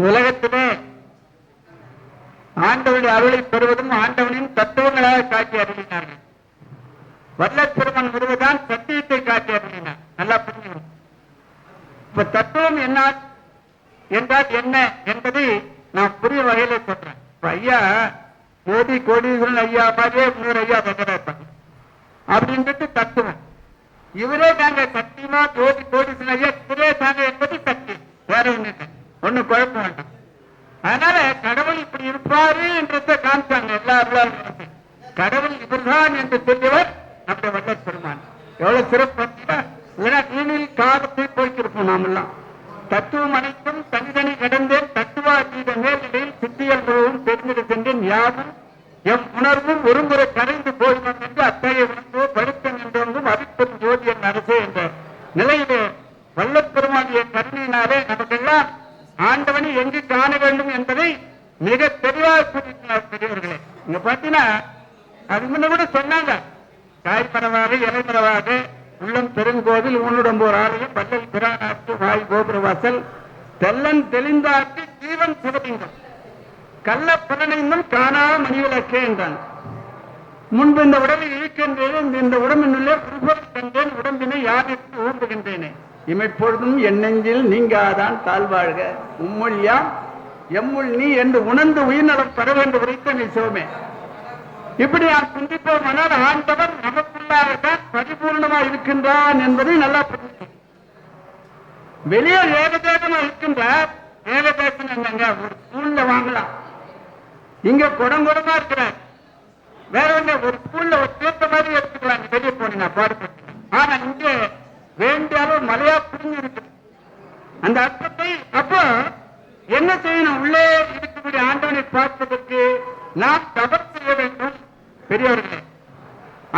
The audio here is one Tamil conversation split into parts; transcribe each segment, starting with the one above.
உலகத்திலே ஆண்டவனுடைய அருளை பெறுவதும் ஆண்டவனின் தத்துவங்களாக காட்டி அருளினார்கள். வல்லற்பெருமன் முருகதான் சத்தியத்தை காட்டி அருளினார். நல்லா புரிஞ்சுக்கணும். இப்ப தத்துவம் என்ன என்றால் என்ன என்பதை நான் புரிய வகையில சொல்றேன். இப்ப ஐயா மோடி கோடீஸ்வரன் ஐயா மாதிரியே இன்னொரு ஐயா பகவான் அப்படின்றது தத்துவம். இவரே தாங்க சத்தியமா கோடீஸ்வரன் ஐயா இவரே தாங்க என்பது சத்தியம். வேற ஒண்ணு குழப்பம் வேண்டாம். அதனால கடவுள் இப்படி இருப்பாரு என்றதை காமிச்சாங்க எல்லாரும். கடவுள் இவர்தான் என்று சொல்லியவர் நம்முடைய வல்லற் பெருமான். எவ்வளவு சிறப்பு! நீனில் காலத்தை போய்க்கிருப்போம் நாமெல்லாம். தத்துவம் அனைத்தும் தனித்தனி கடந்தேன் தத்துவாதீத மேல்நிலையில் சித்தியல் முழுவதும் தெரிந்து சென்றேன். யாரும் எம் உணர்வும் ஒருமுறை கரைந்து போயிடும் என்று அத்தகைய உணர்வோ படுத்தம் என்றும் அவிப்பெரும் ஜோதி என் அரசே என்ற நிலையிலே வல்லற் பெருமானுடைய கருணையினாலே நமக்கெல்லாம் ஆண்டவனை எங்கு காண வேண்டும் என்பதை மிக தெளிவாக கூறினார் பெரியவர்களே. இங்க பாத்தீங்கன்னா அது முன்ன கூட சொன்னாங்க, காய்மரவாக இலைமரவாக உள்ளம் பெருங்கோவில் ஊனுடம்போர் ஆலயம் பல்லல் பிரானாற்று வாய் கோபுர வாசல் தெல்லன் தெளிந்தாற்று ஜீவன் சிவலிங்கம் கள்ள புலனைந்தும் காணா மணிவிளக்கே என்றான். முன்பு இந்த உடலில் இருக்கின்றேன், இந்த உடம்பினுள்ளே புதுபொருள் கண்டேன், உடம்பினை யாருக்கு ஊம்புகின்றேனே இமைப்பொழுதும் எண்ணெஞ்சில் நீங்காதான் தாழ்வாழ்க உம்மொழியா எம்முள் நீ என்று உணர்ந்து உயிர்நலம் பெற வேண்டும் உரைத்த நீ சிவமே. இப்படி நாம் சிந்திப்போமானால் ஆண்டவர் நமக்குள்ளாகத்தான் பரிபூர்ணமா இருக்கின்றான் என்பதை நல்லா புரிஞ்சு. வெளியே ஏகதேசமா இருக்கின்றார். ஏகதேசம் என்னங்க? ஒரு ஸ்கூல்ல வாங்கலாம், இங்க குடங்குடமா இருக்கிறார். வேற ஒண்ணு ஒரு ஸ்கூல்ல ஒரு சேர்த்த மாதிரி எடுத்துக்கலாம், வெளியே போனீங்க பாடுபட்டு. ஆனா இங்கே வேண்டிய அளவு மலையா புரிஞ்சு இருக்கு அந்த அர்த்தத்தை. அப்போ என்ன செய்யணும்? உள்ளே இருக்கக்கூடிய ஆண்டவனை பார்ப்பதற்கு நாம் தபம் செய்ய வேண்டும் பெரியவர்களே.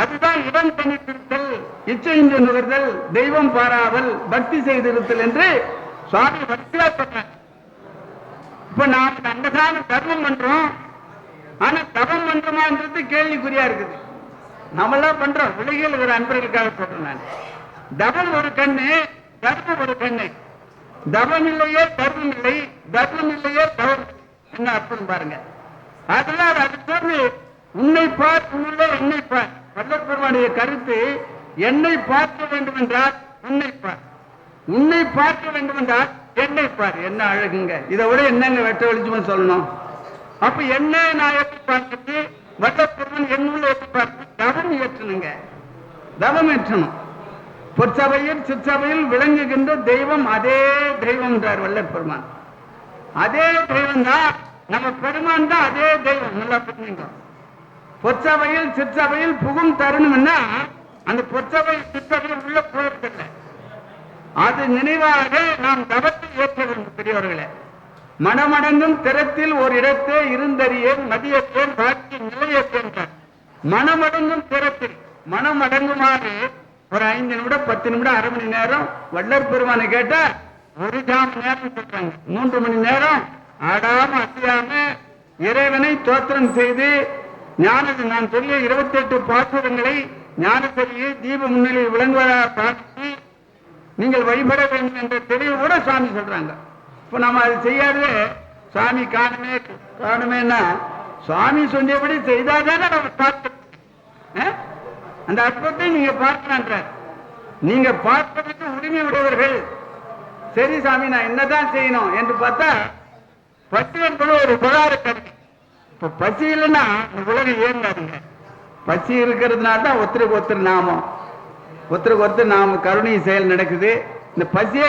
அதுதான் இடம் தனித்திருத்தல், இச்சையின்றி நுகர்தல், தெய்வம் பாராமல் பக்தி செய்திருத்தல் என்று சுவாமி வரிசையா சொன்னார். இப்ப நாம் அன்னதான தர்மம் பண்றோம், ஆனா தபம் பண்றோமான்றது கேள்விக்குறியா இருக்குது. நம்மளாம் பண்றோம், உலகில் இருக்கிற அன்பர்களுக்காக சொல்றேன் நான். தபம் ஒரு கண்ணு, தர்மம் ஒரு கண்ணு. தபம் இல்லையே தர்மம் இல்லை, தர்மம் இல்லையே தவம். என்ன அர்த்தம் பாருங்க. அதெல்லாம் அது சொல்லி உன்னை பார் உன்னுள்ளே என்னை பார். வல்லற் பெருமானுடைய கருத்து, என்னை பார்க்க வேண்டும் என்றால் உன்னை பார், உன்னை பார்க்க வேண்டும் என்றால் என்னை பார். என்ன அழகுங்க! இதை விட என்னங்க வெட்ட வெளிச்சுமா சொல்லணும்? அப்ப என்ன நான் எப்படி பார்த்துட்டு வல்லற் பெருமான் என்னுள்ள எப்படி பார்த்து தவம் ஏற்றணுங்க, தவம் ஏற்றணும். பொற்சபையில் சிற்சபையில் விளங்குகின்ற தெய்வம் அதே தெய்வம் என்றார் வல்லற் பெருமான். அதே தெய்வம் தான் நம்ம பெருமான் தான், அதே தெய்வம். நல்லா புரிஞ்சுங்க. பொற்சபையில் சிற்சபையில் புகும் தருணம்னா அந்த பொற்சபை சிற்சபையில் உள்ள போவதில்லை. அது நினைவாக நாம் தவத்தை ஏற்ற வேண்டும் பெரியவர்களே. மனமடங்கும் திறத்தில் ஒரு இடத்தே இருந்தறியேன் மதியத்தேன் பாக்கி நிலையத்தேன். மனமடங்கும் திறத்தில் மனம் அடங்குமாறு ஒரு 5 நிமிடம் 10 நிமிடம் அரை மணி நேரம் வல்லற் பெருமானை கேட்டா ஒரு ஜாம நேரம் சொல்றாங்க. 3 மணி நேரம் ஆடாம அசையாம இறைவனை தோத்திரம் செய்து ஞானத்தை நான் சொல்லிய 28 பாசுரங்களை ஞானசரியை தீப முன்னிலையில் விளங்குவதாக பார்த்து நீங்கள் வழிபட வேண்டும் என்ற தெளிவு கூட சுவாமி சொல்றாங்க. இப்ப நம்ம அது செய்யாது சுவாமி காணுமேன்னா சுவாமி சொன்னபடி செய்தாதானே நம்ம பார்த்து அந்த அற்பத்தை நீங்க பார்க்கலான்ற. நீங்க பார்ப்பதற்கு உரிமை உடையவர்கள். சரி சாமி நான் என்னதான் செய்யணும் என்று பார்த்தா பசி என்பது ஒரு உபகார கருவி. இப்ப பசி இல்லைன்னா உலகம் ஏறாதுங்க. பசி இருக்கிறதுனால தான் ஒருத்தருக்கு ஒருத்தர் நாம கருணை செயல் நடக்குது. இந்த பசியே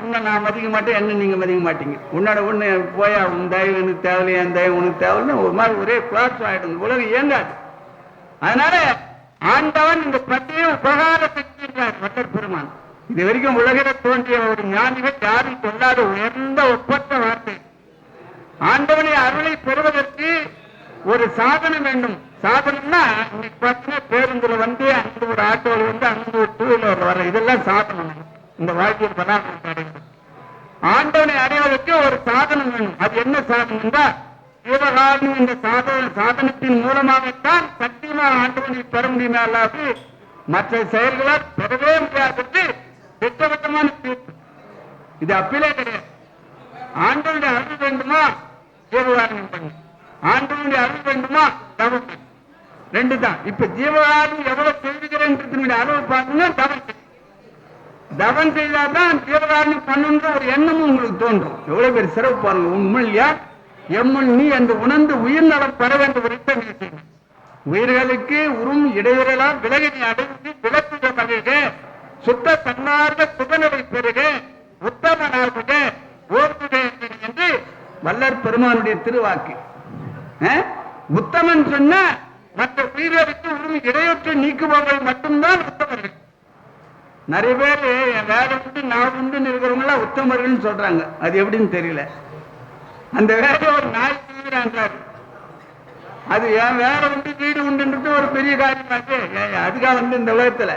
உன்னை நான் மதிக்க மாட்டேன், என்ன நீங்க மதிக்க மாட்டீங்க. உன்னோட ஒண்ணு போயா உன் தயவு எனக்கு தேவையில்லையா, என் தயவு உனக்கு தேவையில்லைன்னு ஒரு மாதிரி ஒரே கிளாஸ் ஆயிடும். உலகம் இயங்காது. அதனால ஆண்டவன் இந்த பசியை உபகார சக்தி என்றார் வல்லற் பெருமான். இது வரைக்கும் உலகில் தோன்றிய ஒரு ஞானிகள் யாரும் சொல்லாத உயர்ந்த ஒப்பற்ற வார்த்தை. ஆண்டவனை அருளை பெறுவதற்கு ஒரு சாதனம் வேண்டும். சாதனம்னா இன்னைக்கு பார்த்தீங்கன்னா பேருந்துல வந்து அங்க ஒரு ஆட்டோல வந்து அங்க ஒரு 2 வீலர் வர, இதெல்லாம் சாதனம். இந்த வாழ்க்கையில் பலாபலம் அடைவது ஆண்டவனை அடைவதற்கு ஒரு சாதனம் வேணும். அது என்ன சாதனம் தான்? சிவகாரணம் என்ற சாதனத்தின் மூலமாகத்தான் சத்தியமாக ஆண்டவனை பெற முடியுமே அல்லாது மற்ற செயல்களால் பெறவே முடியாது. திட்டவட்டமான தீர்ப்பு இது. அப்பிலே கிடையாது. ஆண்டவனுடைய அருள் வேண்டுமா ஜீவகாரணம் பண்ணு, ஆண்டவனுடைய அருள் வேண்டுமா தவம் பண்ணு. ரெண்டு தான். இப்ப ஜீவகாரணம் எவ்வளவு செய்கிறேன் அளவு பார்க்கணும். தவம் செய்தாதான் ஜீவகாரணம் பண்ணுன்ற ஒரு எண்ணமும் உங்களுக்கு தோன்றும். எவ்வளவு பேர் சிறப்பு பாருங்க. உண்மை இல்லையா? எம்முள் நீ என்று உணர்ந்து உயிர் நலம் பெற வேண்டும். செய்யணும். உயிர்களுக்கு உறும் இடையூறலாம் விலகினை அடைந்து விளக்குக மகிழ்க, சுத்த தன்னார்ந்த சுகநிலை பெறுக, உத்தமனாகுக ஓர்குக என்று வல்லற் பெருமானுடைய திருவாக்கு. உத்தமன் சொன்ன மற்ற உயிர்களுக்கு உறும் இடையூற்று நீக்குபவர்கள் மட்டும்தான் உத்தமர்கள். நிறைய பேர் வேலை உண்டு நான் உண்டுன்னு இருக்கிறவங்கள உத்தமர்கள் சொல்றாங்க. அது எப்படின்னு தெரியல. அந்த வேலை ஒரு நாய் செய்கிறான்றாரு. அது என் வேலை உண்டு வீடு உண்டுன்றது ஒரு பெரிய காரியமாச்சு. அதுக்காக வந்து இந்த உலகத்துல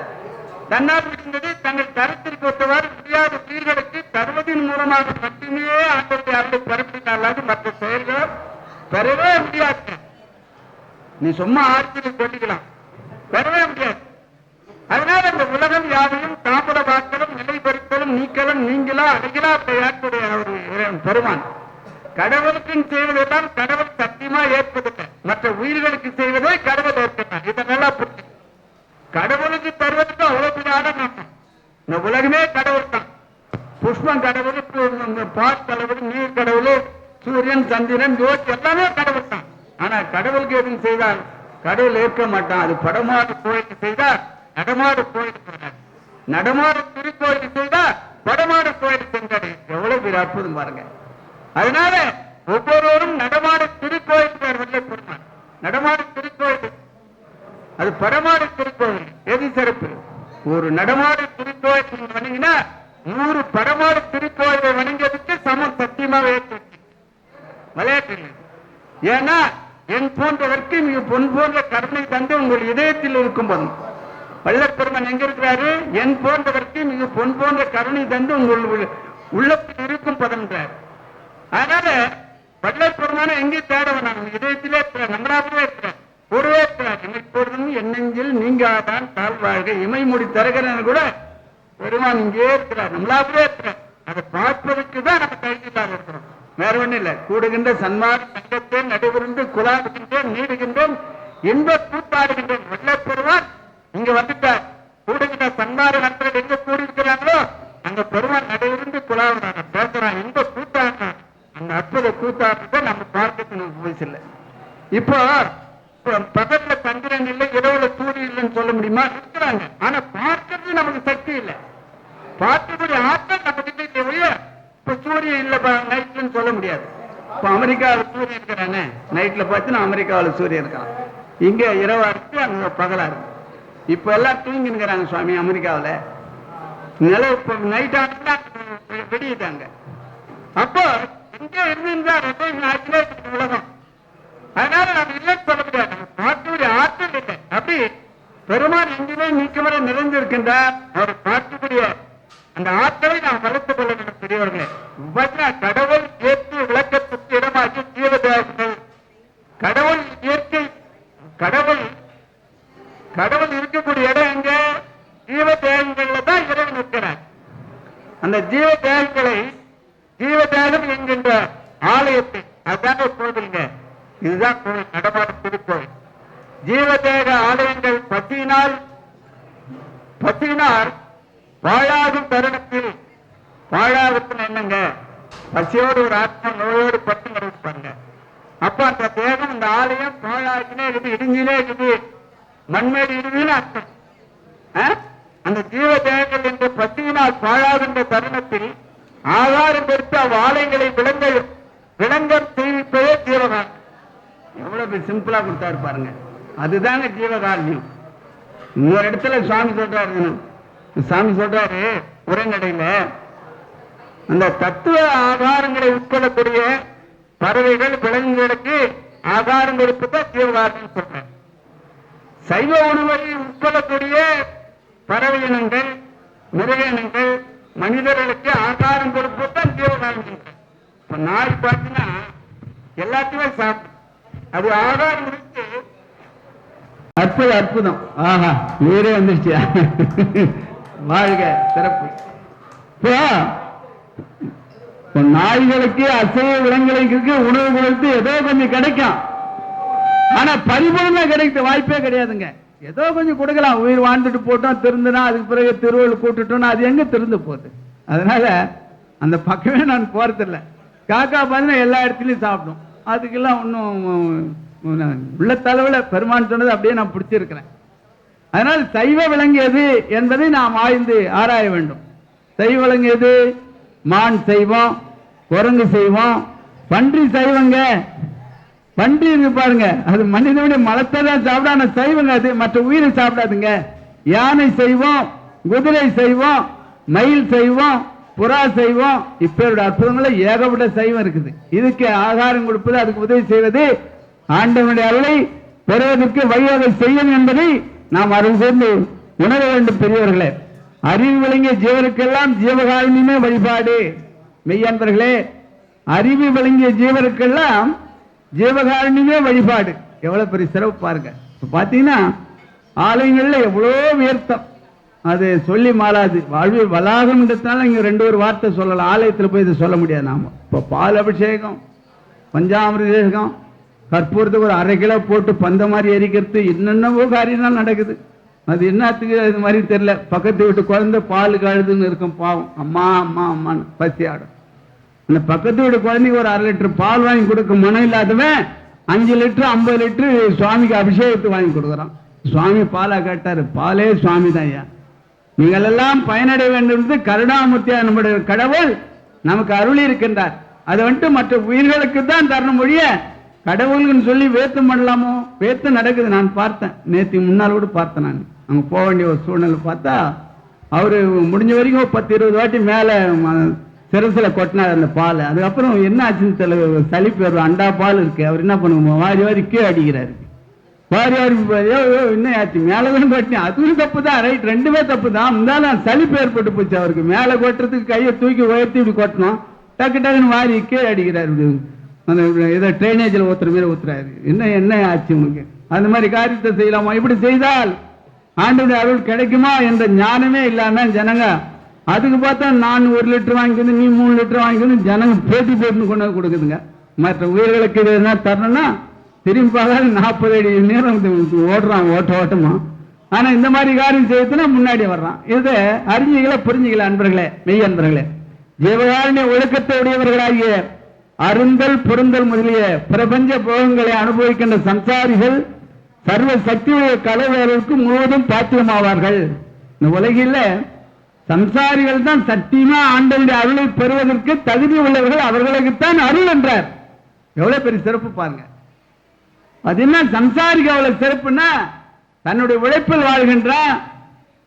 தன்னார் இருந்தது தங்கள் கருத்திற்கு ஒத்தவாறு முடியாத உயிர்களுக்கு தருவதின் மூலமாக மட்டுமே ஆண்டவருடைய அருளை பரப்பினாலும் மற்ற செயல்கள் பெறவே முடியாது. நீ சும்மா ஆட்சியில் சொல்லிக்கலாம், பெறவே முடியாது. அதனால இந்த உலகம் யாவையும் தாமத வாக்கலும் நிலைப்படுத்தலும் நீக்கலும் நீங்களா அழகிலா ஏற்புடைய பெருமான். கடவுளுக்கு செய்வதெல்லாம் கடவுள் சத்தியமா ஏற்பதில்லை, மற்ற உயிர்களுக்கு செய்வதே கடவுள் ஏற்கிறார். இதை நல்லா புரிஞ்சு. கடவுளுக்கு தருவதற்கு அவ்வளவு நோக்கம். இந்த உலகமே கடவுள் தான். புஷ்பம் கடவுள், பால் கடவுள், நீர் கடவுள், சூரியன் சந்திரன் ஜோதி எல்லாமே கடவுள் தான். ஆனா கடவுளுக்கு எதுவும் செய்தால் கடவுள் ஏற்க மாட்டான். அது படமாடு கோயிலுக்கு செய்தால் நடமாடு கோயிலுக்கு போனார், நடமாடு திருக்கோயிலுக்கு செய்தா படமாடு கோயிலுக்கு சென்றாரு. எவ்வளவு பெரிய அற்புதம் பாருங்க. அதனால ஒவ்வொருவரும் நடமாடு திருக்கோயில் வல்ல பெருமான். நடமாடு திருக்கோயில் அது படமாடு திருக்கோயில். எது சிறப்பு? ஒரு நடமாடு திருக்கோயில் வணங்கினா 100 படமாடு திருக்கோயிலை வணங்கியதுக்கு சமம். சத்தியமாக விளையாட்டு. ஏன்னா என் போன்றவர்க்கு மிக பொன் போன்ற கருணை தந்து உங்கள் இதயத்தில் இருக்கும் போது வல்லப்பெருமன் எங்க இருக்கிறாரு? என் போன்றவர்க்கு மிக பொன் போன்ற கருணை தந்து உங்கள் உள்ளத்தில் இருக்கும் பதன்றார். அதனால வல்லப்பெருமான எங்கே தேடவன்? நான் இதயத்திலே இருக்கிறேன், நம்மளாகவே இருக்கிறேன், கூடவே இருக்கிறார். எப்பொழுதும் என்னெஞ்சில் நீங்காதான் தாழ்வாழ்க இமை மூடி தருகிறேன் கூட பெருமான் இங்கே இருக்கிறார், நம்மளாகவே இருக்கிறார். அதை பார்ப்பதற்கு தான் நம்ம கைதில்லாத இருக்கிறோம், வேற ஒன்றும் இல்லை. கூடுகின்ற சன்மார்க்க சங்கத்தேன் நடைபெறுந்து குலாடுகின்றேன் நீடுகின்றேன் இன்ப கூத்தாடுகின்றேன். வல்லப்பெருமான் இங்க வந்துட்டார். கூடுகின்ற சன்மார நண்பர்கள் எங்க கூடியிருக்கிறாங்களோ அங்க பெருமான் நடைபெறுந்து குலாடுறாங்க, பேசுறான், இன்ப கூத்தாடுறான். அந்த அற்புத கூத்தாடுறத நம்ம பார்க்கறது நமக்கு வயசு இல்லை. இப்போ பகல்ல சந்திரன் இல்லை, இரவுல சூரியன் இல்லைன்னு சொல்ல முடியுமா? இருக்கிறாங்க. ஆனா பார்க்கறது நமக்கு சக்தி இல்லை. பார்க்கக்கூடிய ஆற்றல் நம்ம கிட்ட இல்லையா? இப்ப சூரியன் இல்ல நைட்லன்னு சொல்ல முடியாது. இப்ப அமெரிக்காவில் சூரியன் இருக்கிறானே, நைட்ல பார்த்து அமெரிக்காவில் சூரியன் இருக்கான். இங்க இரவா இருக்கு, அங்க பகலா இருக்கு. இப்ப எல்லாம் தூங்கினுக்கிறாங்க சுவாமி அமெரிக்காவில். நில இப்ப நைட் ஆனா வெடிட்டாங்க. அப்போ இங்க இருந்திருந்தா உலகம். அதனால நம்ம இல்லைன்னு சொல்ல முடியாது. நம்ம பார்க்கக்கூடிய ஆற்றல் இல்லை. அப்படி பெருமான் எங்குமே நீக்கமர நிறைந்திருக்கின்றார். அவர் பார்க்கக்கூடிய அந்த ஆற்றலை நாம் வளர்த்துக் கொள்ள வேண்டும் பெரியவர்களே. கடவுள் இயற்கை விளக்கத்துக்கு இடமாக்கி ஜீவதேவங்கள். கடவுள் இயற்கை கடவுள் இருக்கக்கூடிய இடம் எங்க? ஜீவதேவங்கள்ல தான் இறைவன் இருக்கிறார். அந்த ஜீவதேவங்களை ஜீவதேவம் என்கின்ற ஆலயத்தை அதுதாங்க கோவிலுங்க. இதுதான் கோவில், நடமாடு திருக்கோவில். ஜீவதேக ஆலயங்கள் பசியினால் வாழாகும் தருணத்தில், வாழாகுன்னு என்னங்க? பசியோடு ஒரு ஆத்மா நோயோடு பட்டு இருப்பாங்க. அப்ப அந்த தேகம் இந்த ஆலயம் பாழாகினே இருக்குது, இடிஞ்சினே இருக்குது, மண்மேடு இடுதுன்னு அர்த்தம். அந்த ஜீவ தேகங்கள் என்ற பசியினால் பாழாகின்ற தருணத்தில் ஆகாரம் பெருத்து அவ்வாலயங்களை விளங்கம் செய்விப்பதே ஜீவகாரணம். எவ்வளவு சிம்பிளா கொடுத்தாரு பாருங்க. அதுதாங்க ஜீவகாரணியம். இன்னொரு இடத்துல சாமி சொல்றாரு உரைநடையில, அந்த தத்துவ ஆகாரங்களை உட்கொள்ளக்கூடிய பறவைகள் விலங்குகளுக்கு ஆகாரம் கொடுப்பதான் ஜீவகாரணம் சொல்றேன். சைவ உணவை உட்கொள்ளக்கூடிய பறவை இனங்கள், மிருக இனங்கள், மனிதர்களுக்கு ஆகாரம் கொடுப்பதுதான் ஜீவகாரணம். இப்ப நாய் பார்த்தீங்கன்னா எல்லாத்தையுமே சாப்பிடும். அது ஆகாரம் கொடுத்து அற்புதம். ஆஹா, நீரே வந்துருச்சு. வாழ்க சிறப்பு. இப்போ நாய்களுக்கு அசைவ விலங்குகளுக்கு உணவு கொடுத்து ஏதோ கொஞ்சம் கிடைக்கும். ஆனா பரிபூர்ண கிடைக்க வாய்ப்பே கிடையாதுங்க. ஏதோ கொஞ்சம் கொடுக்கலாம், உயிர் வாழ்ந்துட்டு போட்டோம், திருந்துனா அதுக்கு பிறகு திருவள்ளுவர் கூட்டுட்டோம்னா அது எங்க திருந்து போகுது. அதனால அந்த பக்கமே நான் போறதில்ல. காக்கா பார்த்தீங்கன்னா எல்லா இடத்துலையும் சாப்பிடும். அதுக்கெல்லாம் ஒன்றும் உள்ள தலைவில் பெருமான் சொன்னது அப்படியே நான் பிடிச்சிருக்கிறேன். அதனால் சைவ விலங்கியது என்பதை நாம் ஆய்ந்து ஆராய வேண்டும். சைவ விலங்கியது மான் செய்வோம், குரங்கு செய்வோம், பன்றி செய்வங்க. பன்றி இருக்கு பாருங்க, அது மனிதனுடைய மலத்தை தான் சாப்பிட, ஆனா செய்வங்க, அது மற்ற உயிரை சாப்பிடாதுங்க. யானை செய்வோம், குதிரை செய்வோம், மயில் செய்வோம், புறா செய்வோம். இப்ப அற்புதங்கள ஏகப்பட்ட சைவம் இருக்குது. இதுக்கு ஆகாரம் கொடுப்பது, அதுக்கு உதவி செய்வது, ஆண்டவனுடைய அருளை பெறுவதற்கு வழிவகை செய்யும் என்பதை நாம் அருள் சேர்ந்து உணர வேண்டும். பெரியவர்களே, அறிவு விளங்கிய ஜீவருக்கெல்லாம் ஜீவகாருண்யமே வழிபாடு. மெய்யன்பர்களே, அறிவு விளங்கிய ஜீவருக்கெல்லாம் ஜீவகாருண்யமே வழிபாடு. எவ்வளவு பெரிய சிறப்பு பாருங்க. பாத்தீங்கன்னா ஆலயங்கள்ல எவ்வளவு உயர்த்தம், அது சொல்லி மாறாது. வாழ்வு வளாகம்ன்றதுனால இங்க ரெண்டு ஒரு வார்த்தை சொல்லலாம், ஆலயத்தில் போய் இதை சொல்ல முடியாது. நாம இப்ப பால் அபிஷேகம், பஞ்சாமிர்தேகம், கற்பூரத்துக்கு ஒரு 1/2 கிலோ போட்டு பந்த மாதிரி எரிக்கிறது, என்னென்னவோ காரியம் நடக்குது. அது என்னத்துக்கு இது மாதிரி தெரியல. பக்கத்து வீட்டு குழந்தை பால் கழுதுன்னு இருக்கும், பாவம், அம்மா அம்மா அம்மான்னு பசி ஆடும். அந்த பக்கத்து வீட்டு குழந்தைக்கு ஒரு 1/2 லிட்டர் பால் வாங்கி கொடுக்க மனம் இல்லாதவன் 5 லிட்டர் 50 லிட்டர் சுவாமிக்கு அபிஷேகத்துக்கு வாங்கி கொடுக்குறான். சுவாமி பாலா கேட்டாரு, பாலே சுவாமி தான் ஐயா, நீங்கள் எல்லாம் பயனடைய வேண்டும். கருணாமூர்த்தியா நம்முடைய கடவுள் நமக்கு அருளி இருக்கின்றார். அதை வந்துட்டு மற்ற உயிர்களுக்கு தான் தரணும் மொழிய கடவுள்னு சொல்லி வேத்து பண்ணலாமோ? வேத்து நடக்குது. நான் பார்த்தேன், நேற்று முன்னால் கூட பார்த்தேன். நான் அங்க போக வேண்டிய ஒரு சூழ்நிலை பார்த்தா அவரு முடிஞ்ச வரைக்கும் 10-20 வாட்டி மேல சிரசில கொட்டினார் அந்த பால். அதுக்கப்புறம் என்ன ஆச்சுன்னு தெரியல, சளிப்பு வரும், அண்டா பால் இருக்கு. அவர் என்ன பண்ணுவோம், வாரி வாரி கீழே அடிக்கிறாரு. வாரி வாரி என்ன ஆச்சு, மேலதான் கொட்டினேன். அதுவும் தப்பு தான், ரைட், ரெண்டுமே தப்பு தான். இருந்தாலும் சளிப்பு ஏற்பட்டு போச்சு அவருக்கு. மேல கொட்டுறதுக்கு கையை தூக்கி உயர்த்தி இப்படி கொட்டணும், டக்கு டக்குன்னு வாரி கீழே அடிக்கிறாரு. ஏதோ ட்ரைனேஜில் ஊத்துற மாதிரி ஊத்துறாரு. என்ன ஆச்சு உனக்கு? அந்த மாதிரி காரியத்தை செய்யலாமா? இப்படி செய்தால் ஆண்டவருடைய அருள் கிடைக்குமா என்ற ஞானமே இல்லாம ஜனங்க அதுக்கு பார்த்தா நான் 1 லிட்டர் வாங்கிக்கணும், நீ 3 லிட்டர் வாங்கிக்கணும், ஜனங்க போட்டி போட்டு கொண்டு வந்து கொடுக்குதுங்க. மற்ற உயிர்களுக்கு இது என்ன தரணும்னா திரும்பி பார்க்காத 40 அடி நேரம் ஓடுறான், ஓட்டமா. ஆனா இந்த மாதிரி காரியம் செய்யறதுன்னா முன்னாடி வர்றான். இதை அறிஞ்சிக்கல, புரிஞ்சுக்கல அன்பர்களே, மெய் அன்பர்களே. ஜீவகாருண்ய ஒழுக்கத்தை உடையவர்களாகிய அருந்தல் பொருந்தல் முதலிய பிரபஞ்ச போகங்களை அனுபவிக்கின்ற சம்சாரிகள் சர்வ சக்தியுடைய கலைவர்களுக்கு முழுவதும் பாத்தியமாவார்கள். இந்த உலகில சம்சாரிகள் தான் சத்தியமா ஆண்டவருடைய அருளை பெறுவதற்கு தகுதி உள்ளவர்கள், அவர்களுக்குத்தான் அருள் என்றார். எவ்வளவு பெரிய சிறப்பு பாருங்க. அது என்ன சம்சாரிக்கு அவ்வளவு சிறப்புன்னா, தன்னுடைய உழைப்பில் வாழ்கின்ற,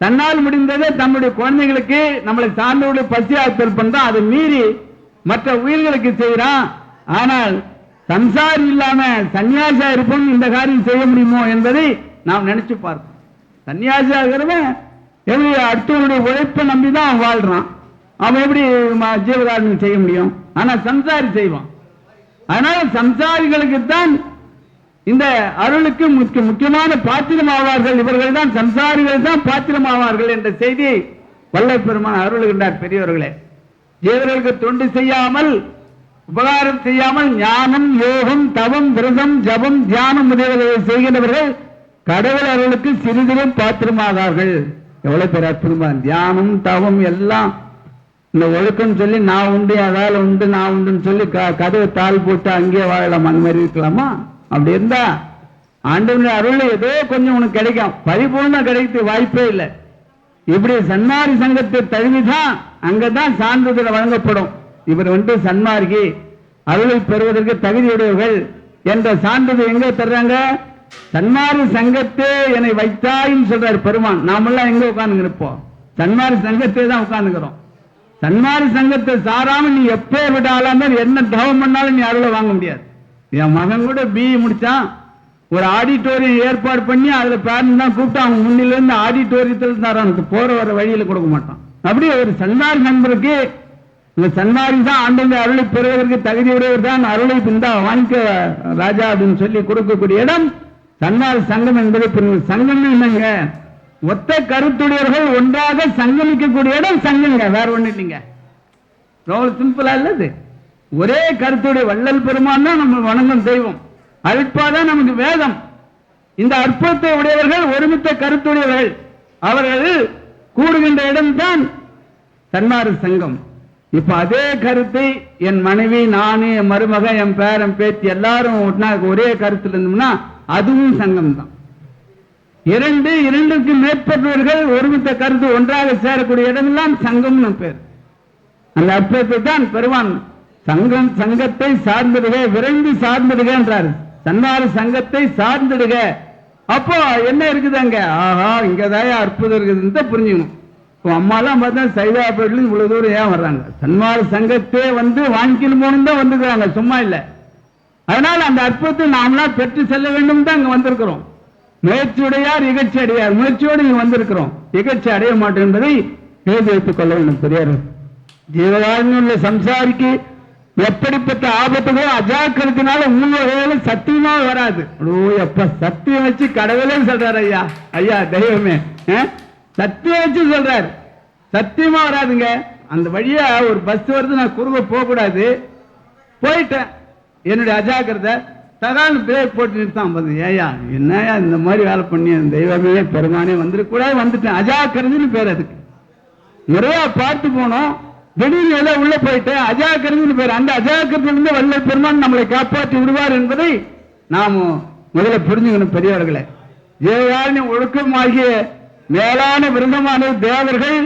தன்னால் முடிந்ததை தன்னுடைய குழந்தைகளுக்கு நம்மளை சார்ந்தவர்களுடைய பசியாற்றல் பண்றான். அதை மீறி மற்ற உயிர்களுக்கு செய்யறான். ஆனால் சம்சாரி இல்லாம சன்னியாசியா இருப்போம் இந்த காரியம் செய்ய முடியுமோ என்பதை நாம் நினைச்சு பார்ப்போம். சன்னியாசியா இருக்கிறவன் எப்படி அடுத்தவனுடைய உழைப்பை நம்பிதான் அவன் வாழ்றான். அவன் எப்படி ஜீவகாருண்யம் செய்ய முடியும்? ஆனா சம்சாரி செய்வான். அதனால சம்சாரிகளுக்கு தான் இந்த அருளுக்கு முக்கியமான பாத்திரம் ஆவார்கள். இவர்கள் தான் சம்சாரிகள் தான் பாத்திரம் ஆவார்கள் என்ற செய்தியை வல்ல பெருமான் அருளுகின்றார். பெரியவர்களே, ஜீவர்களுக்கு தொண்டு செய்யாமல், உபகாரம் செய்யாமல் ஞானம், யோகம், தவம், விரதம், ஜபம், தியானம் முதலியவர்களை செய்கின்றவர்கள் கடவுள் அருளுக்கு சிறிதிலும் பாத்திரமாகார்கள். எவ்வளவு பேர் அற்புதம்! தியானம், தவம் எல்லாம் இந்த ஒழுக்கம் சொல்லி நான் உண்டு, அதால உண்டு, நான் உண்டுன்னு சொல்லி கதவை தாள் போட்டு அங்கேயே வாழலாம். அந்த மாதிரி இருக்கலாமா? அப்படி இருந்தா ஆண்டவனுடைய அருள் ஏதோ கொஞ்சம் உனக்கு கிடைக்கும், பரிபூர்ண கிடைக்க வாய்ப்பே இல்லை. இப்படி சன்மாரி சங்கத்தை தழுவிதான் அங்கதான் சான்றிதழ் வழங்கப்படும். இவர் சன்மார்கி, அருளை பெறுவதற்கு தகுதியுடையவர்கள் என்ற சான்றிதழ் எங்க தர்றாங்க? சன்மாரி சங்கத்தே என்னை வைத்தாயின்னு சொல்றாரு பெருமான். நாமெல்லாம் எங்க உட்கார்ந்து இருப்போம்? சன்மாரி சங்கத்தை தான் உட்கார்ந்துக்கிறோம். சன்மாரி சங்கத்தை சாராம நீ எப்ப விடாலும் என்ன தவம் பண்ணாலும் நீ அருளை வாங்க முடியாது. என் மகன் கூட பிஇ முடிச்சான், ஒரு ஆடிட்டோரியம் ஏற்பாடு பண்ணி அதுல பேரண்ட் தான் கூப்பிட்டு அவங்க முன்னில இருந்து ஆடிட்டோரியத்தில் தரான், போற வர வழியில கொடுக்க மாட்டான். அப்படியே ஒரு சன்மாரி நண்பருக்கு இந்த சன்மாரி தான் ஆண்டவருடைய அருளை பெறுவதற்கு தகுதியுடையவர் தான், அருளை பிந்தா வாங்கிக்க ராஜா அப்படின்னு சொல்லி கொடுக்கக்கூடிய இடம் சன்மாரி சங்கம் என்பதை சங்கம் என்னங்க? ஒத்த கருத்துடையவர்கள் ஒன்றாக சங்கமிக்கக்கூடிய இடம் சங்கங்க, வேற ஒண்ணு இல்லைங்க. ரொம்ப சிம்பிளா இல்லது. ஒரே கருத்துடைய வள்ளல் பெருமான் தான் நம்ம வணங்கும் தெய்வம். அருட்பாதான் நமக்கு வேதம். இந்த அற்புதத்தை உடையவர்கள் ஒருமித்த கருத்துடையவர்கள். அவர்கள் கூடுகின்ற இடம்தான் தன்னாறு சங்கம். இப்ப அதே கருத்தை என் மனைவி, நானு, என் மருமக, என் பேரன், பேத்தி எல்லாரும் ஒரே கருத்துல இருந்தோம்னா அதுவும் சங்கம் தான். இரண்டுக்கு மேற்பட்டவர்கள் ஒருமித்த கருத்து ஒன்றாக சேரக்கூடிய இடமெல்லாம் சங்கம்னு பேர். அந்த அற்புதத்தை தான் பெருமான் சங்கத்தை சார்ந்திடுக, விரைந்து சார்ந்திடுக என்றார். தன்னாறு சங்கத்தை சார்ந்திடுக. அப்போ என்ன இருக்குது அங்க? ஆஹா, இங்கதான் அற்புதம் இருக்குதுன்னு புரிஞ்சுக்கணும். அம்மாலாம் பார்த்தா சைதாப்பேட்டில இவ்வளவு தூரம் ஏன் வர்றாங்க? தன்மாறு சங்கத்தே வாங்கிக்கணும் போகணும் தான் வந்துக்கிறாங்க, சும்மா இல்ல. அதனால அந்த அற்புதத்தை நாமெல்லாம் பெற்று செல்ல வேண்டும் தான் அங்க வந்திருக்கிறோம். முயற்சியுடையார் இகழ்ச்சி அடையார். முயற்சியோடு இங்க வந்திருக்கிறோம், இகழ்ச்சி அடைய மாட்டோம் என்பதை எழுதி வைத்துக் கொள்ள வேண்டும். பெரியார், ஜீவகாரணம் உள்ள சம்சாரிக்கு எப்படிப்பட்ட ஆபத்துகளோ அஜாக்கிரத்தினால மூணு வகையில சத்தியமா வராது. எப்ப சத்தியம் வச்சு கடவுளே சொல்றாரு. ஐயா ஐயா தெய்வமே, சத்தியம் வச்சு சொல்றாரு, சத்தியமா வராதுங்க. அந்த வழியா ஒரு பஸ் வருது, நான் குறுக போக கூடாது, போயிட்டேன், என்னுடைய அஜாக்கிரதை தகான்னு பிரேக் போட்டு நிறுத்தான். ஏயா என்னையா இந்த மாதிரி வேலை பண்ணி தெய்வமே பெருமானே வந்துடக்கூடாது, வந்துட்டேன். அஜாக்கிரதைன்னு பேர். அதுக்கு நிறைய பார்த்து போனோம், திடீர்னு எல்லாம் உள்ள போயிட்டேன், அஜாக்கிரதைன்னு பேர். அந்த அஜாக்கிரத்திலிருந்து வள்ளல் பெருமான் நம்மளை காப்பாற்றி விடுவார் என்பதை நாம் முதல்ல புரிஞ்சுக்கணும். பெரியவர்களே, ஜீவகாரணி ஒழுக்கமாகிய மேலான விருந்தமான தேவர்கள்,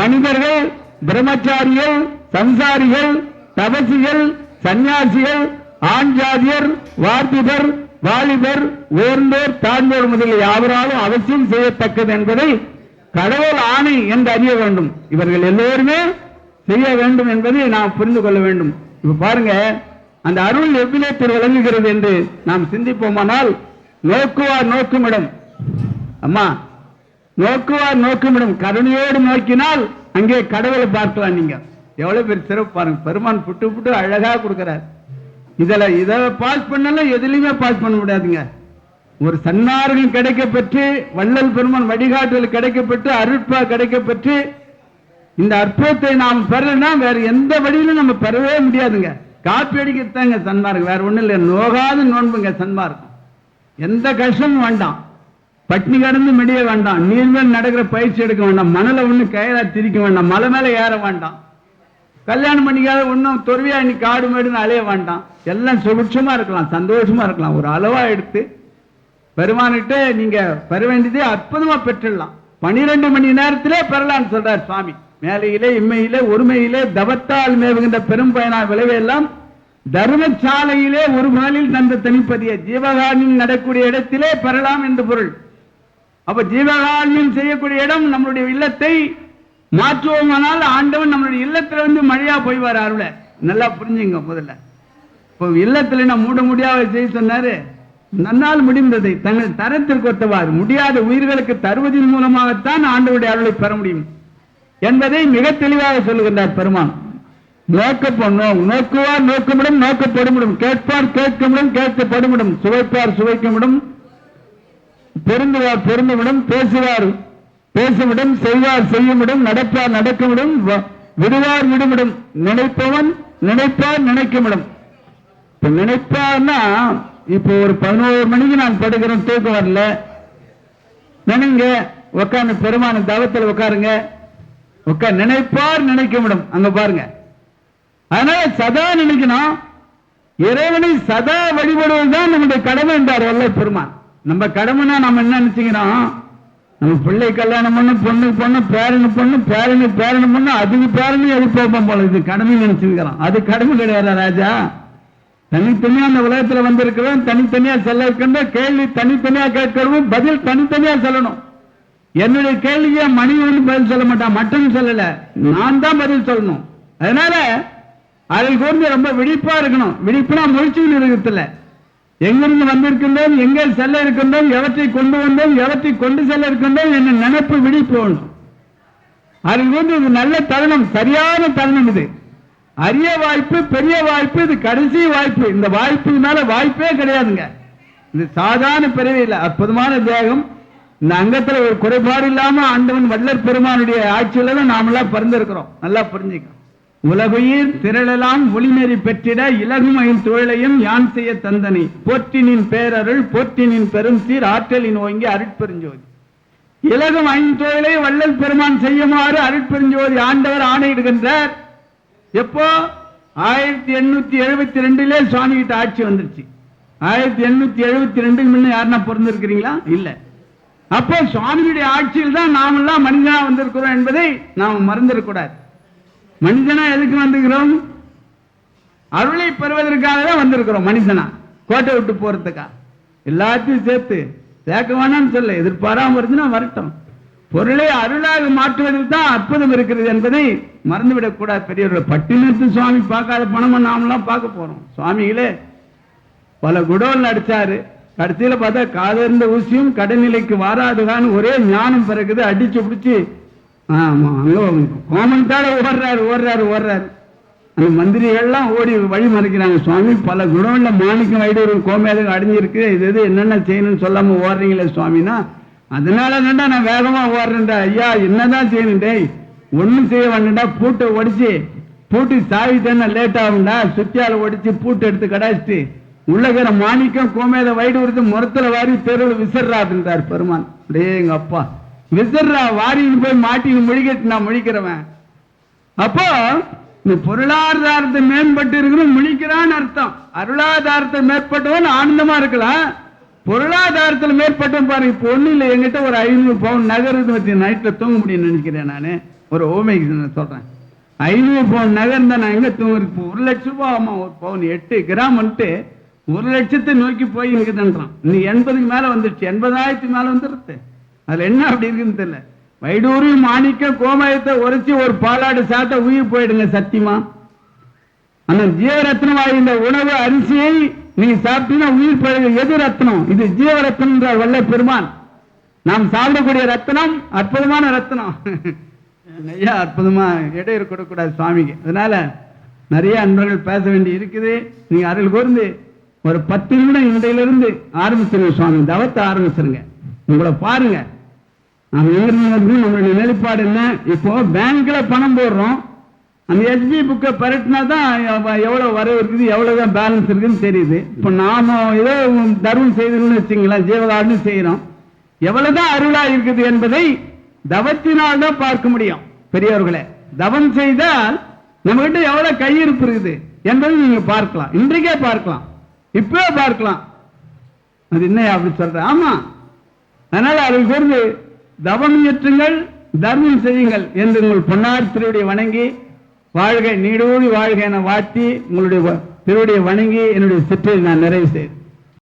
மனிதர்கள், பிரம்மச்சாரிகள், சம்சாரிகள், தபசிகள், சன்னியாசிகள், ஆண் ஜாதியர், வார்த்திகர், வாலிபர், உயர்ந்தோர், தாழ்ந்தோர் முதலில் யாவராலும் அவசியம் செய்யத்தக்கது என்பதை கடவுள் ஆணை என்று அறிய வேண்டும். இவர்கள் எல்லோருமே செய்ய வேண்டும் என்பதை நாம் புரிந்து கொள்ள வேண்டும். இப்ப பாருங்க, அந்த அருள் எவ்விதத்தில் விளங்குகிறது என்று நாம் சிந்திப்போமானால், நோக்குவார் நோக்குமிடம். அம்மா, நோக்குவார் நோக்குமிடம். கருணையோடு நோக்கினால் அங்கே கடவுளை பார்க்கலாம். நீங்க எவ்வளவு பேர் சிறப்பு பாருங்க. பெருமான் புட்டு புட்டு அழகா கொடுக்கிறார். இதை பாஸ் பண்ணலாம், எதுலையுமே பாஸ் பண்ண முடியாதுங்க. ஒரு சன்னார்கள் கிடைக்கப்பெற்று, வள்ளல் பெருமான் வழிகாட்டுதல் கிடைக்கப்பெற்று, அருட்பா கிடைக்கப்பெற்று இந்த அற்புதத்தை நாம் பெறலன்னா வேற எந்த வழியிலும் நம்ம பெறவே முடியாதுங்க. காப்பி அடிக்கத்தாங்க சன்மார்க்கம், வேற ஒண்ணு இல்லை. நோகாது நோன்புங்க சன்மார்க்கம். எந்த கஷ்டமும் வேண்டாம், பட்னி கடந்து மெடிய வேண்டாம், நீர் மேல் நடக்கிற பயிற்சி எடுக்க வேண்டாம், மணலை ஒண்ணு கயிறா திரிக்க வேண்டாம், மலை மேல ஏற வேண்டாம், கல்யாணம் பண்ணிக்காத ஒன்னும் தொர்வியா இன்னைக்கு காடு மேடுன்னு அலைய வேண்டாம். எல்லாம் சுபிட்சமா இருக்கலாம், சந்தோஷமா இருக்கலாம். ஒரு அளவா எடுத்து பெருமானிட்ட நீங்க பெற வேண்டியதே அற்புதமா பெற்றுடலாம். 12 மணி நேரத்திலே பெறலான்னு சொல்றார் சுவாமி. மேலையிலே இம்மையிலே ஒருமையிலே தவத்தால் மேவுகின்ற பெரும் பயனா விளைவையெல்லாம் தர்மசாலையிலே ஒரு நாளில் தந்த தனிப்பதிய ஜீவகாரணியில் நடக்கூடிய இடத்திலே பெறலாம் என்று பொருள். அப்ப ஜீவகாரணியில் செய்யக்கூடிய இடம் நம்மளுடைய இல்லத்தை மாற்றுவோமானால் ஆண்டவன் நம்மளுடைய இல்லத்துல மழையா போய் வர அருள. நல்லா புரிஞ்சுங்க. முதல்ல இப்போ இல்லத்துல நான் மூட முடியாத செய்ய சொன்னாரு. நன்னால் முடிந்ததை தங்கள் தரத்திற்கு ஒத்தவாறு முடியாத உயிர்களுக்கு தருவதன் மூலமாகத்தான் ஆண்டவருடைய அருளை பெற முடியும் என்பதை மிக தெளிவாக சொல்லுகின்றார் பெருமான். நோக்குவார் நோக்கமிடும், நோக்கப்படும், கேட்பார் கேட்கமிடும், கேட்கப்படும், சுவைப்பார் சுவைக்கமிடும், பொருந்துவார் பொருந்துவிடும், பேசுவார் பேசவிடும், செய்வார் செய்யமிடும், நடப்பார் நடக்கமிடும், விடுவார் விடுமிடும், நினைப்பவன் நினைப்பார் நினைக்கமிடும். இப்ப நினைப்பார்னா, இப்போ ஒரு 11 மணிக்கு நான் படுக்கிறேன், தூக்கம் வரல, நினைங்க, உட்காந்து பெருமான தவத்தில் உட்காருங்க, நினைப்பார் நினைக்கமிடும். அங்க பாருங்க. அதனால சதா நினைக்கணும், இறைவனை சதா வழிபடுவதுதான் நம்முடைய கடமை என்றார் வள்ளல் பெருமான். நம்ம கடமைனா நம்ம என்ன நினைச்சுக்கிறோம்? நம்ம பிள்ளை கல்யாணம் பண்ணு, பொண்ணு பொண்ணு, பேரனு பொண்ணு, பேரணி பேரணு பொண்ணு, அதுக்கு பேரணி எழுப்போம் போல இது கடமை நினைச்சுக்கிறோம். அது கடமை கிடையாது ராஜா. தனித்தனியா அந்த உலகத்துல வந்திருக்கிறோம், தனித்தனியா செல்ல இருக்கின்ற கேள்வி தனித்தனியா கேட்கிறோம், பதில் தனித்தனியா சொல்லணும். என்னுடைய கேள்வியை மணி ஒன்று பதில் சொல்ல மாட்டான், மட்டும் சொல்லல, நான் தான் பதில் சொல்லணும். அதனால அதில் குறித்து ரொம்ப விழிப்பா இருக்கணும். விழிப்புனா முயற்சியில் இருக்கிறதுல எங்கிருந்து வந்திருக்கின்றோம், எங்கே செல்ல இருக்கின்றோம், எவற்றை கொண்டு வந்தோம், எவற்றை கொண்டு செல்ல இருக்கின்றோம் என்ன நினைப்பு விழிப்பு வேண்டும். அதில் வந்து இது நல்ல தருணம், சரியான தருணம். இது அரிய வாய்ப்பு, பெரிய வாய்ப்பு, இது கடைசி வாய்ப்பு. இந்த வாய்ப்பு மேல வாய்ப்பே கிடையாதுங்க. இது சாதாரண பிறவி இல்லை, அற்புதமான தேகம். இந்த அங்கத்துல ஒரு குறைபாடு இல்லாம ஆண்டவன் வள்ளல் பெருமானுடைய ஆட்சியில தான் நாமெல்லாம் பிறந்திருக்கிறோம். நல்லா புரிஞ்சுக்கணும். உலகுயிர் திரளலாம் ஒளிநெறி பெற்றிட இலகுமையின் தொழிலையும் யான் செய்ய தந்தனை போற்றினின் பேரருள் போற்றினின் பெரும் சீர் ஆற்றலின் ஓங்கி அருட்பெருஞ்சோதி. இலகும் ஐந்தொழிலை வள்ளல் பெருமான் செய்யுமாறு அருட்பெருஞ்சோதி ஆண்டவர் ஆணையிடுகின்றார். எப்போ 1872 சுவாமி கிட்ட ஆட்சி வந்துருச்சு. 1872 முன்ன யாருன்னா பிறந்திருக்கிறீங்களா? இல்ல. அப்போ சுவாமியுடைய ஆட்சியில் தான் நாம் எல்லாம் மனிதனா வந்திருக்கிறோம் என்பதை நாம் மறந்துடக்கூடாது. மனிதனா எதுக்கு வந்திருக்கிறோம்? அருளை பெறுவதற்காக தான் வந்திருக்கிறோம். மனிதனா கோட்டை விட்டு போறதுக்கா? எல்லாத்தையும் சேர்க்க வேணாம்னு சொல்ல, எதிர்பாராம வருதுன்னா வரட்டும். பொருளை அருளாக மாற்றுவதில் தான் அற்புதம் இருக்கிறது என்பதை மறந்துவிடக் கூடாது. பெரியவர்கள் பட்டினத்து சுவாமி பார்க்காத பணம் நாமெல்லாம் பார்க்க போறோம். சுவாமிகளே பல குடோன்ல அடிச்சாரு. கடைசியில பார்த்தா காதர்ந்த ஊசியும் கடைநிலைக்கு வாராதுகான்னு ஒரே ஞானம் பிறகுது. அடிச்சு பிடிச்சி கோமன்தாட ஓடுறாரு. அந்த மந்திரிகள்லாம் ஓடி வழி மறைக்கிறாங்க. சுவாமி பல குடோன்ல மாணிக்கம் வைடூரம் கோமேதம் அடைஞ்சிருக்கு, இது என்னென்ன செய்யணும்னு சொல்லாம ஓடுறீங்களே சுவாமினா, அதனால தான்டா நான் வேகமா ஓடுறேன்டா. ஐயா என்னதான் செய்யணுண்டே? ஒண்ணும் செய்ய வேண்டாம்டா, பூட்டை ஒடிச்சு பூட்டி சாவி தானே லேட் ஆகும்டா, சுத்தியால ஒடிச்சு பூட்டு எடுத்து கடாச்சிட்டு உள்ளகிற மாணிக்கம் கோமேத வைடூரத்து முரத்துல வாரி தெருவில் விசிறாருன்றார் பெருமான். அப்படியே எங்க அப்பா விசிறா வாரின்னு போய் மாட்டின்னு முழிக்கிட்டு நான் முழிக்கிறவன். அப்போ இந்த பொருளாதாரத்தை மேம்பட்டு இருக்கணும் முழிக்கிறான்னு அர்த்தம். அருளாதாரத்தை மேற்பட்டவன் ஆனந்தமா இருக்கலாம். பொருளாதாரத்தில் மேற்பட்டும் பாருங்க. இப்போ ஒண்ணு இல்லை, எங்கிட்ட ஒரு 500 பவுன் நகர் வச்சு நைட்ல தூங்க முடியும்னு நினைக்கிறேன். நானு ஒரு ஓமைக்கு சொல்றேன். 500 பவுன் நகர் தான் நான் எங்க தூங்குறது? 1 லட்சம் ரூபாய் ஆமா ஒரு பவுன். 8 கிராம் வந்துட்டு 1 லட்சத்தை நோக்கி போய் இருக்குதுன்றான். இன்னும் 80க்கு மேல வந்துருச்சு, 80,000 மேல வந்துருது. அதுல என்ன அப்படி இருக்குன்னு தெரியல. வைடூரி மாணிக்க கோமயத்தை உரைச்சி ஒரு பாலாடு சாப்பிட்ட உயிர் போயிடுங்க சத்தியமா. அந்த ஜீவரத்னம் இந்த உணவு அரிசியை நீங்க சாப்பிட்டீங்கன்னா உயிர் போயிடுங்க. எது ரத்னம்? இது ஜீவரத்னம் என்றார் வல்ல பெருமான். நாம் சாப்பிடக்கூடிய ரத்னம் அற்புதமான ரத்னம். ஐயா அற்புதமா இடையூறு கொடுக்கக்கூடாது சுவாமிக்கு. அதனால நிறைய அன்பர்கள் பேச வேண்டி இருக்குது. நீங்க அருள் கூர்ந்து ஒரு 10 நிமிடம் இன்றையிலிருந்து ஆரம்பிச்சிருங்க. சுவாமி தவத்தை ஆரம்பிச்சிருங்க. உங்களை பாருங்க, நாம் நம்மளுடைய நிலைப்பாடு என்ன. இப்போ பேங்க்ல பணம் போடுறோம், அந்த எஸ்பி புக்கை பரட்டினா தான் எவ்வளவு வரவு இருக்குது, எவ்வளவுதான் பேலன்ஸ் இருக்குன்னு தெரியுது. இப்ப நாம ஏதோ தர்மம் செய்தோம்னு வச்சுங்களேன், ஜீவகாரணி செய்யறோம், எவ்வளவுதான் அருளா இருக்குது என்பதை தவத்தினால் தான் பார்க்க முடியும். பெரியவர்களே, தவம் செய்தால் நம்ம கிட்ட எவ்வளவு கையிருப்பு இருக்குது என்பதை நீங்க பார்க்கலாம். இன்றைக்கே பார்க்கலாம், இப்பவே பார்க்கலாம். அது என்ன அப்படி சொல்ற? ஆமா. அதனால அருள் கூர்ந்து தவம் இயற்றுங்கள், தர்மம் செய்யுங்கள் என்று உங்கள் பொன்னார் திருவடியை வணங்கி வாழ்க, நீடூழி வாழ்க என வாழ்த்தி உங்களுடைய திருவடியை வணங்கி என்னுடைய சிற்றை நான் நிறைவு செய்தேன்.